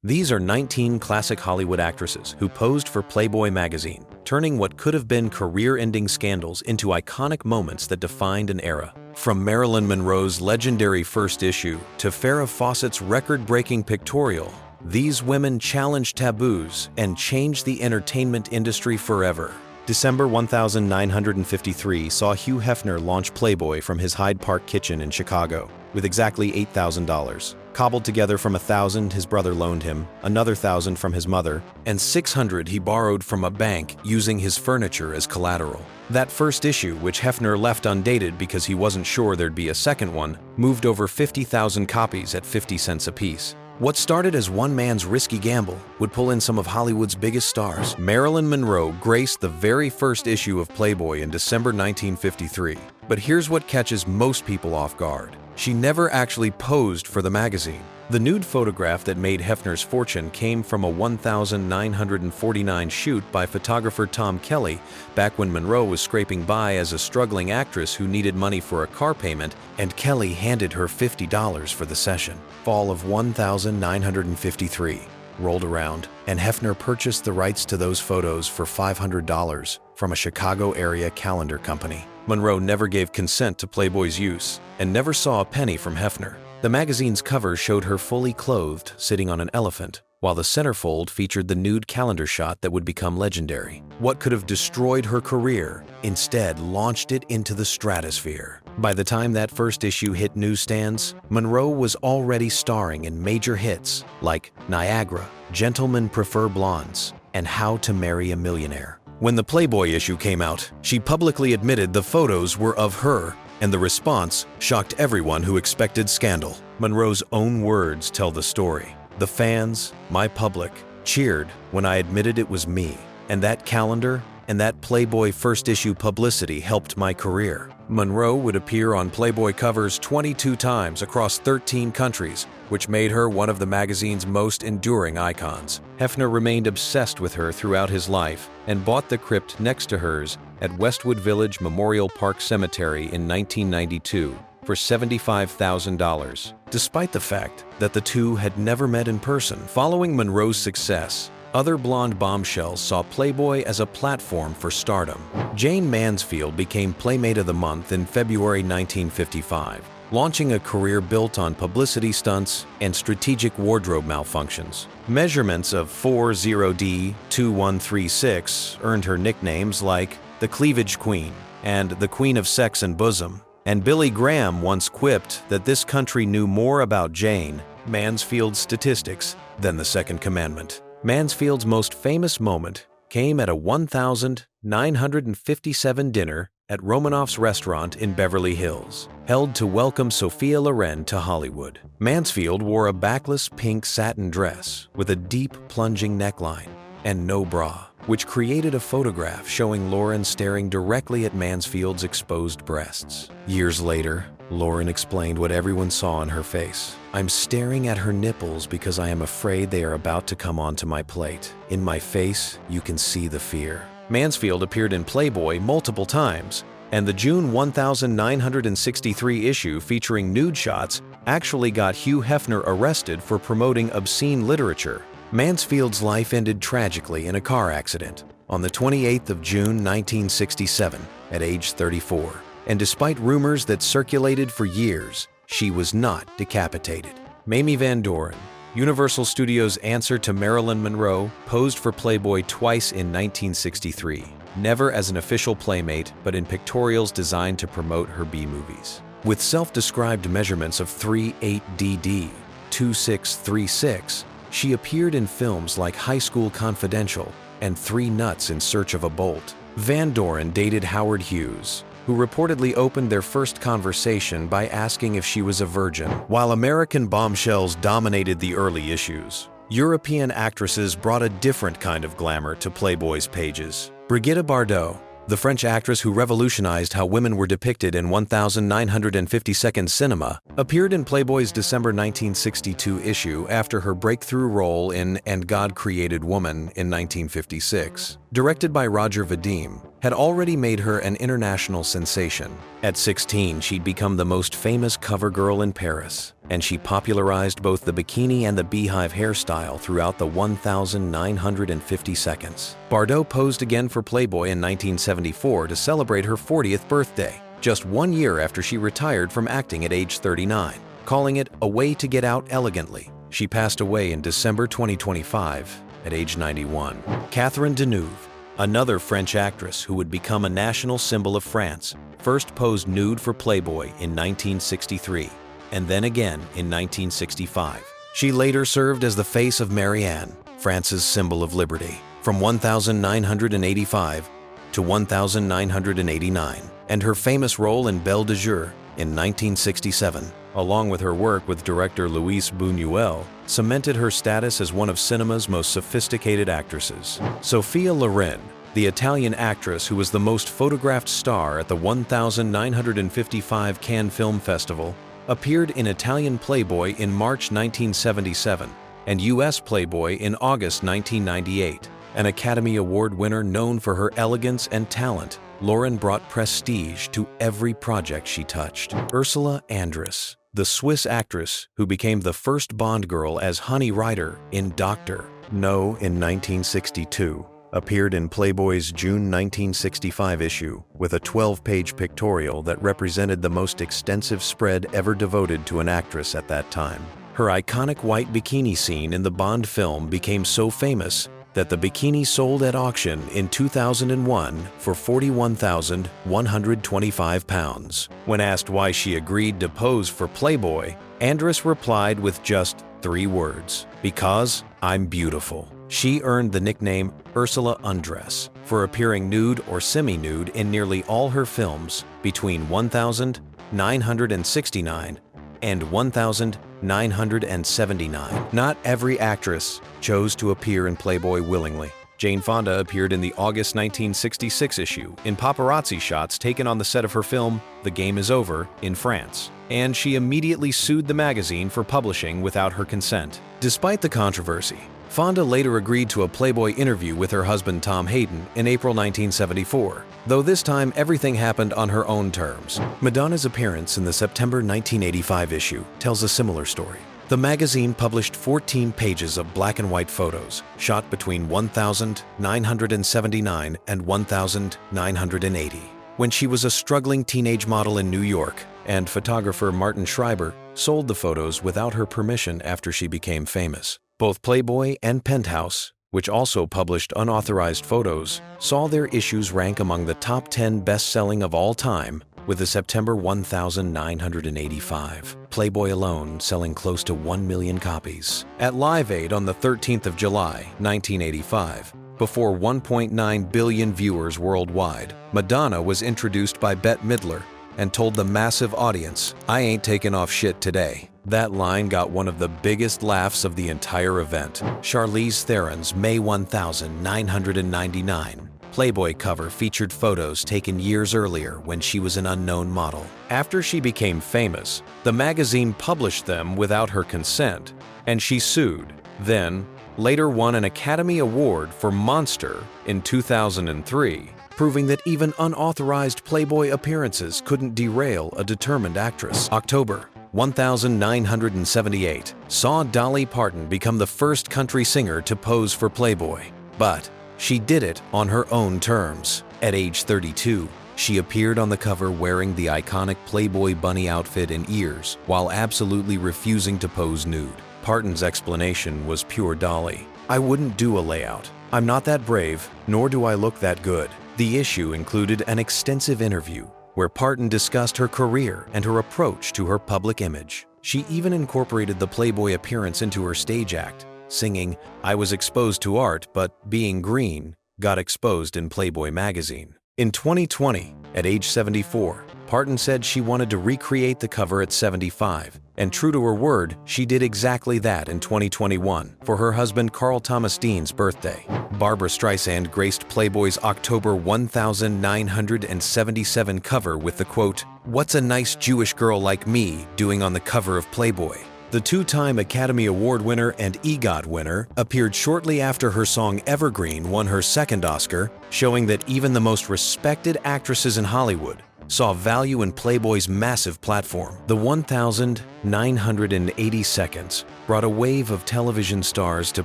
These are 19 classic Hollywood actresses who posed for Playboy magazine, turning what could have been career-ending scandals into iconic moments that defined an era. From Marilyn Monroe's legendary first issue to Farrah Fawcett's record-breaking pictorial, these women challenged taboos and changed the entertainment industry forever. December 1953 saw Hugh Hefner launch Playboy from his Hyde Park kitchen in Chicago, with exactly $8,000. Cobbled together from $1,000 his brother loaned him, another $1,000 from his mother, and $600 he borrowed from a bank using his furniture as collateral. That first issue, which Hefner left undated because he wasn't sure there'd be a second one, moved over 50,000 copies at 50 cents apiece. What started as one man's risky gamble would pull in some of Hollywood's biggest stars. Marilyn Monroe graced the very first issue of Playboy in December 1953. But here's what catches most people off guard. She never actually posed for the magazine. The nude photograph that made Hefner's fortune came from a 1949 shoot by photographer Tom Kelly back when Monroe was scraping by as a struggling actress who needed money for a car payment, and Kelly handed her $50 for the session. Fall of 1953 rolled around, and Hefner purchased the rights to those photos for $500 from a Chicago area calendar company. Monroe never gave consent to Playboy's use and never saw a penny from Hefner. The magazine's cover showed her fully clothed, sitting on an elephant, while the centerfold featured the nude calendar shot that would become legendary. What could have destroyed her career instead launched it into the stratosphere. By the time that first issue hit newsstands, Monroe was already starring in major hits like Niagara, Gentlemen Prefer Blondes, and How to Marry a Millionaire. When the Playboy issue came out, she publicly admitted the photos were of her, and the response shocked everyone who expected scandal. Monroe's own words tell the story. The fans, my public, cheered when I admitted it was me, and that calendar and that Playboy first issue publicity helped my career. Monroe would appear on Playboy covers 22 times across 13 countries, which made her one of the magazine's most enduring icons. Hefner remained obsessed with her throughout his life and bought the crypt next to hers at Westwood Village Memorial Park Cemetery in 1992 for $75,000, despite the fact that the two had never met in person. Following Monroe's success, other blonde bombshells saw Playboy as a platform for stardom. Jayne Mansfield became Playmate of the Month in February 1955, launching a career built on publicity stunts and strategic wardrobe malfunctions. Measurements of 40D2136 earned her nicknames like the Cleavage Queen and the Queen of Sex and Bosom, and Billy Graham once quipped that this country knew more about Jayne Mansfield's statistics than the Second Commandment. Mansfield's most famous moment came at a 1957 dinner at Romanoff's restaurant in Beverly Hills, held to welcome Sophia Loren to Hollywood. Mansfield wore a backless pink satin dress with a deep plunging neckline and no bra, which created a photograph showing Loren staring directly at Mansfield's exposed breasts. Years later, Loren explained what everyone saw on her face. I'm staring at her nipples because I am afraid they are about to come onto my plate. In my face, you can see the fear. Mansfield appeared in Playboy multiple times, and the June 1963 issue featuring nude shots actually got Hugh Hefner arrested for promoting obscene literature. Mansfield's life ended tragically in a car accident on the 28th of June 1967 at age 34. And despite rumors that circulated for years, she was not decapitated. Mamie Van Doren, Universal Studios' answer to Marilyn Monroe, posed for Playboy twice in 1963, never as an official playmate, but in pictorials designed to promote her B-movies. With self-described measurements of 38DD 2636, she appeared in films like High School Confidential and Three Nuts in Search of a Bolt. Van Doren dated Howard Hughes, who reportedly opened their first conversation by asking if she was a virgin. While American bombshells dominated the early issues, European actresses brought a different kind of glamour to Playboy's pages. Brigitte Bardot, the French actress who revolutionized how women were depicted in 1952nd cinema, appeared in Playboy's December 1962 issue after her breakthrough role in And God Created Woman in 1956. Directed by Roger Vadim, had already made her an international sensation. At 16, she'd become the most famous cover girl in Paris, and she popularized both the bikini and the beehive hairstyle throughout the 1,950 seconds. Bardot posed again for Playboy in 1974 to celebrate her 40th birthday, just 1 year after she retired from acting at age 39, calling it a way to get out elegantly. She passed away in December 2025 at age 91. Catherine Deneuve, another French actress who would become a national symbol of France, first posed nude for Playboy in 1963, and then again in 1965. She later served as the face of Marianne, France's symbol of liberty, from 1985 to 1989, and her famous role in Belle de Jour in 1967, along with her work with director Luis Buñuel, cemented her status as one of cinema's most sophisticated actresses. Sophia Loren, the Italian actress who was the most photographed star at the 1955 Cannes Film Festival, appeared in Italian Playboy in March 1977 and US Playboy in August 1998. An Academy Award winner known for her elegance and talent, Loren brought prestige to every project she touched. Ursula Andress, the Swiss actress who became the first Bond girl as Honey Rider in Dr. No in 1962, appeared in Playboy's June 1965 issue with a 12-page pictorial that represented the most extensive spread ever devoted to an actress at that time. Her iconic white bikini scene in the Bond film became so famous that the bikini sold at auction in 2001 for £41,125. When asked why she agreed to pose for Playboy, Andress replied with just 3 words: "Because I'm beautiful." She earned the nickname Ursula Undress for appearing nude or semi-nude in nearly all her films between 1969 and 1979. Not every actress chose to appear in Playboy willingly. Jane Fonda appeared in the August 1966 issue in paparazzi shots taken on the set of her film The Game Is Over in France, and she immediately sued the magazine for publishing without her consent. Despite the controversy, Fonda later agreed to a Playboy interview with her husband Tom Hayden in April 1974, though this time everything happened on her own terms. Madonna's appearance in the September 1985 issue tells a similar story. The magazine published 14 pages of black and white photos shot between 1979 and 1980, when she was a struggling teenage model in New York, and photographer Martin Schreiber sold the photos without her permission after she became famous. Both Playboy and Penthouse, which also published unauthorized photos, saw their issues rank among the top 10 best-selling of all time, with the September 1985 Playboy alone selling close to 1 million copies. At Live Aid on the 13th of July, 1985, before 1.9 billion viewers worldwide, Madonna was introduced by Bette Midler and told the massive audience, "I ain't taking off shit today." That line got one of the biggest laughs of the entire event. Charlize Theron's May 1999 Playboy cover featured photos taken years earlier when she was an unknown model. After she became famous, the magazine published them without her consent, and she sued, then later won an Academy Award for Monster in 2003, proving that even unauthorized Playboy appearances couldn't derail a determined actress. October 1978 saw Dolly Parton become the first country singer to pose for Playboy, but she did it on her own terms. At age 32, she appeared on the cover wearing the iconic Playboy bunny outfit and ears while absolutely refusing to pose nude. Parton's explanation was pure Dolly. "I wouldn't do a layout. I'm not that brave, nor do I look that good." The issue included an extensive interview where Parton discussed her career and her approach to her public image. She even incorporated the Playboy appearance into her stage act, singing, "I was exposed to art, but being green got exposed in Playboy magazine." In 2020, at age 74, Parton said she wanted to recreate the cover at 75, and true to her word, she did exactly that in 2021 for her husband Carl Thomas Dean's birthday. Barbra Streisand graced Playboy's October 1977 cover with the quote, "What's a nice Jewish girl like me doing on the cover of Playboy?" The two-time Academy Award winner and EGOT winner appeared shortly after her song Evergreen won her second Oscar, showing that even the most respected actresses in Hollywood saw value in Playboy's massive platform. The 1,980 seconds brought a wave of television stars to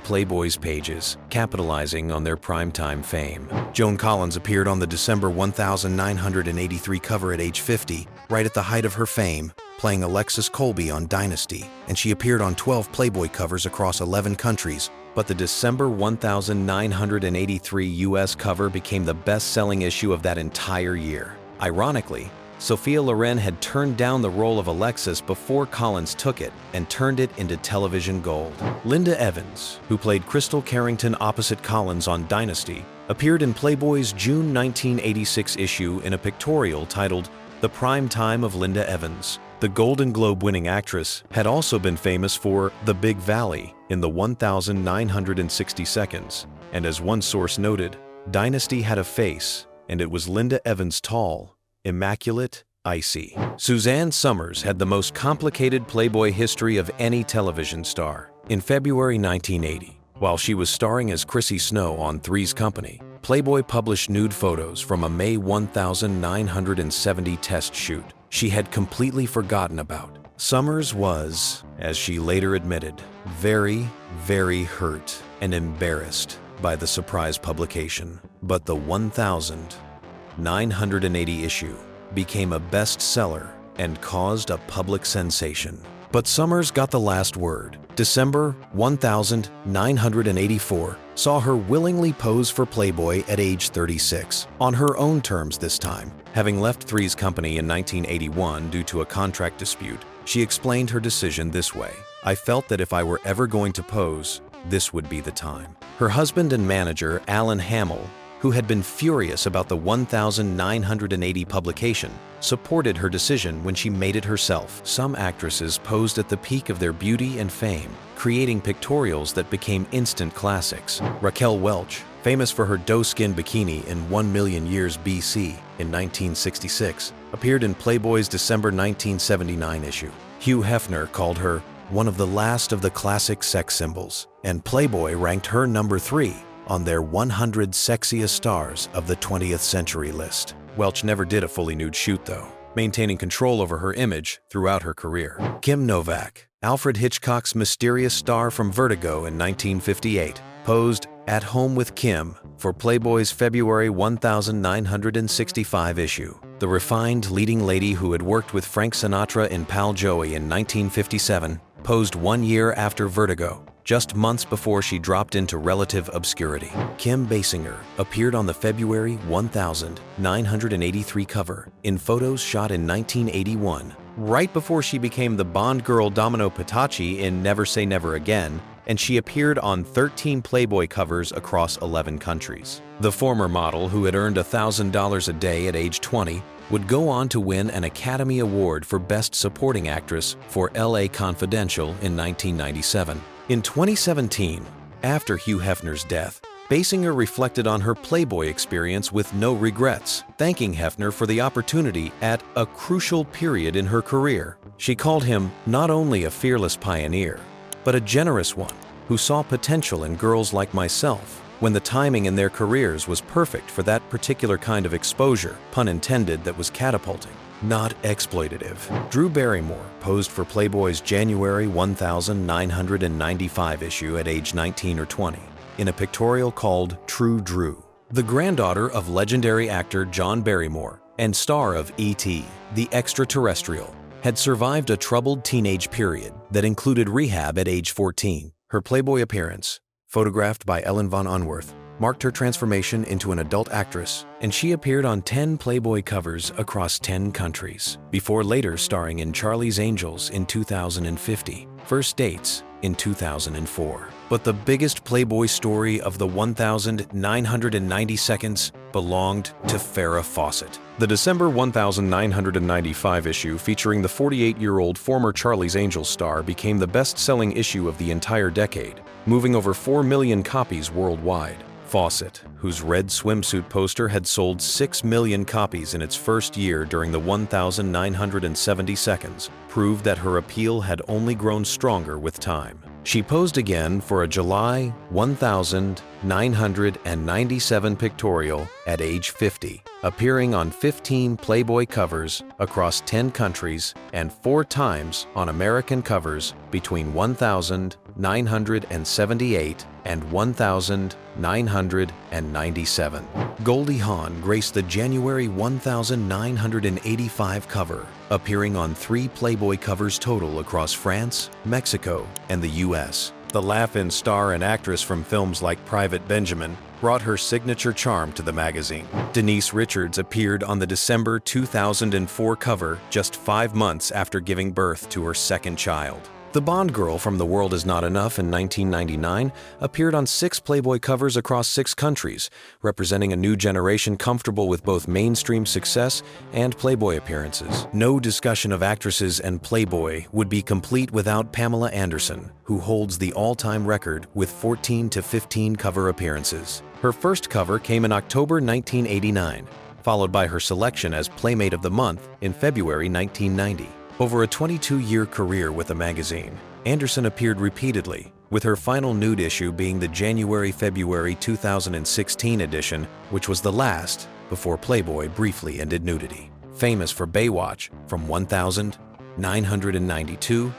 Playboy's pages, capitalizing on their primetime fame. Joan Collins appeared on the December 1,983 cover at age 50, right at the height of her fame, playing Alexis Colby on Dynasty, and she appeared on 12 Playboy covers across 11 countries. But the December 1,983 US cover became the best-selling issue of that entire year. Ironically, Sophia Loren had turned down the role of Alexis before Collins took it and turned it into television gold. Linda Evans, who played Crystal Carrington opposite Collins on Dynasty, appeared in Playboy's June 1986 issue in a pictorial titled The Prime Time of Linda Evans. The Golden Globe-winning actress had also been famous for The Big Valley in the 1,960 seconds, and as one source noted, Dynasty had a face, and it was Linda Evans' tall, immaculate, icy. Suzanne Somers had the most complicated Playboy history of any television star. In February 1980, while she was starring as Chrissy Snow on Three's Company, Playboy published nude photos from a May 1970 test shoot she had completely forgotten about. Somers was, as she later admitted, very, very hurt and embarrassed by the surprise publication. But the 1,980 issue became a bestseller and caused a public sensation. But Somers got the last word. December 1984 saw her willingly pose for Playboy at age 36, on her own terms this time. Having left Three's Company in 1981 due to a contract dispute, she explained her decision this way: "I felt that if I were ever going to pose, this would be the time." Her husband and manager, Alan Hamill, who had been furious about the 1,980 publication, supported her decision when she made it herself. Some actresses posed at the peak of their beauty and fame, creating pictorials that became instant classics. Raquel Welch, famous for her doe-skin bikini in 1,000,000 Years BC in 1966, appeared in Playboy's December 1979 issue. Hugh Hefner called her one of the last of the classic sex symbols, and Playboy ranked her number 3 on their 100 sexiest stars of the 20th century list. Welch never did a fully nude shoot though, maintaining control over her image throughout her career. Kim Novak, Alfred Hitchcock's mysterious star from Vertigo in 1958, posed At Home with Kim for Playboy's February 1965 issue. The refined leading lady who had worked with Frank Sinatra in Pal Joey in 1957 posed 1 year after Vertigo, just months before she dropped into relative obscurity. Kim Basinger appeared on the February 1983 cover in photos shot in 1981, right before she became the Bond girl Domino Patachi in Never Say Never Again, and she appeared on 13 Playboy covers across 11 countries. The former model, who had earned $1,000 a day at age 20, would go on to win an Academy Award for Best Supporting Actress for LA Confidential in 1997. In 2017, after Hugh Hefner's death, Basinger reflected on her Playboy experience with no regrets, thanking Hefner for the opportunity at a crucial period in her career. She called him not only a fearless pioneer, but a generous one who saw potential in girls like myself when the timing in their careers was perfect for that particular kind of exposure, pun intended, that was catapulting, not exploitative. Drew Barrymore posed for Playboy's January 1995 issue at age 19 or 20 in a pictorial called True Drew. The granddaughter of legendary actor John Barrymore and star of E.T., the Extraterrestrial, had survived a troubled teenage period that included rehab at age 14. Her Playboy appearance, photographed by Ellen von Unworth, marked her transformation into an adult actress, and she appeared on 10 Playboy covers across 10 countries, before later starring in Charlie's Angels in 2050, First Dates in 2004. But the biggest Playboy story of the 1,990 seconds belonged to Farrah Fawcett. The December 1995 issue featuring the 48-year-old former Charlie's Angels star became the best-selling issue of the entire decade, moving over 4 million copies worldwide. Fawcett, whose red swimsuit poster had sold 6 million copies in its first year during the 1,970 seconds, proved that her appeal had only grown stronger with time. She posed again for a July 1997 pictorial at age 50, appearing on 15 Playboy covers across 10 countries and 4 times on American covers between 1978 and 1997. Goldie Hawn graced the January 1985 cover, appearing on 3 Playboy covers total across France, Mexico, and the US. The laugh-in star and actress from films like Private Benjamin brought her signature charm to the magazine. Denise Richards appeared on the December 2004 cover just 5 months after giving birth to her second child. The Bond girl from The World Is Not Enough in 1999 appeared on 6 Playboy covers across 6 countries, representing a new generation comfortable with both mainstream success and Playboy appearances. No discussion of actresses and Playboy would be complete without Pamela Anderson, who holds the all-time record with 14 to 15 cover appearances. Her first cover came in October 1989, followed by her selection as Playmate of the Month in February 1990. Over a 22-year career with the magazine, Anderson appeared repeatedly, with her final nude issue being the January-February 2016 edition, which was the last before Playboy briefly ended nudity. Famous for Baywatch from 1992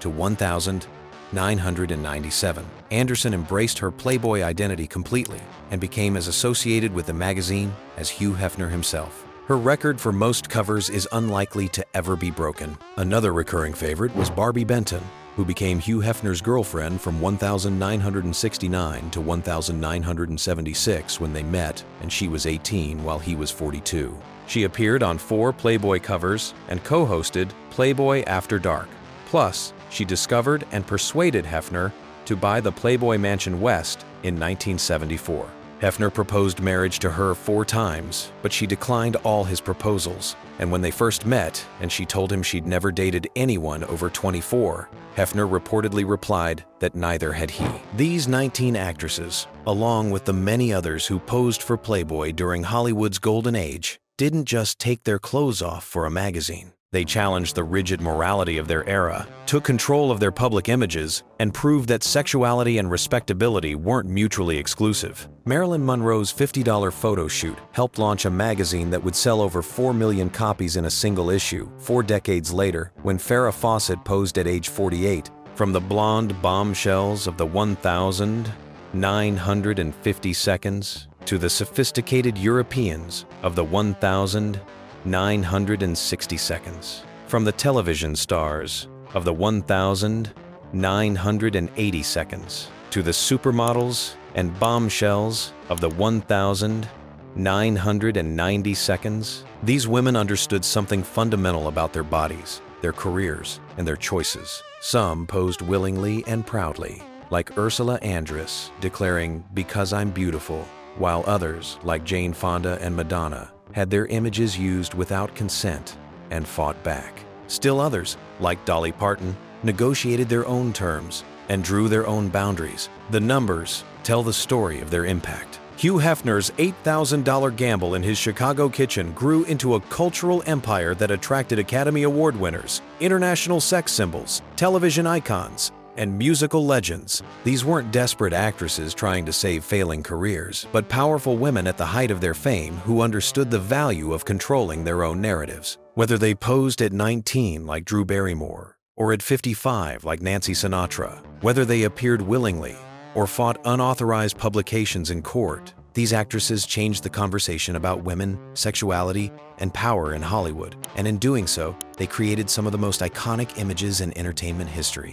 to 1997, Anderson embraced her Playboy identity completely and became as associated with the magazine as Hugh Hefner himself. Her record for most covers is unlikely to ever be broken. Another recurring favorite was Barbie Benton, who became Hugh Hefner's girlfriend from 1969 to 1976 when they met and she was 18 while he was 42. She appeared on 4 Playboy covers and co-hosted Playboy After Dark. Plus, she discovered and persuaded Hefner to buy the Playboy Mansion West in 1974. Hefner proposed marriage to her 4 times, but she declined all his proposals. And when they first met, and she told him she'd never dated anyone over 24, Hefner reportedly replied that neither had he. These 19 actresses, along with the many others who posed for Playboy during Hollywood's golden age, didn't just take their clothes off for a magazine. They challenged the rigid morality of their era, took control of their public images, and proved that sexuality and respectability weren't mutually exclusive. Marilyn Monroe's $50 photo shoot helped launch a magazine that would sell over 4 million copies in a single issue 4 decades later, when Farrah Fawcett posed at age 48. From the blonde bombshells of the 1,950 seconds to the sophisticated Europeans of the 1,960 seconds. From the television stars of the 1,980 seconds to the supermodels and bombshells of the 1,990 seconds, these women understood something fundamental about their bodies, their careers, and their choices. Some posed willingly and proudly, like Ursula Andress, declaring, "Because I'm beautiful," while others, like Jane Fonda and Madonna, had their images used without consent and fought back. Still others, like Dolly Parton, negotiated their own terms and drew their own boundaries. The numbers tell the story of their impact. Hugh Hefner's $8,000 gamble in his Chicago kitchen grew into a cultural empire that attracted Academy Award winners, international sex symbols, television icons, and musical legends. These weren't desperate actresses trying to save failing careers, but powerful women at the height of their fame who understood the value of controlling their own narratives. Whether they posed at 19 like Drew Barrymore, or at 55 like Nancy Sinatra, whether they appeared willingly or fought unauthorized publications in court, these actresses changed the conversation about women, sexuality, and power in Hollywood. And in doing so, they created some of the most iconic images in entertainment history.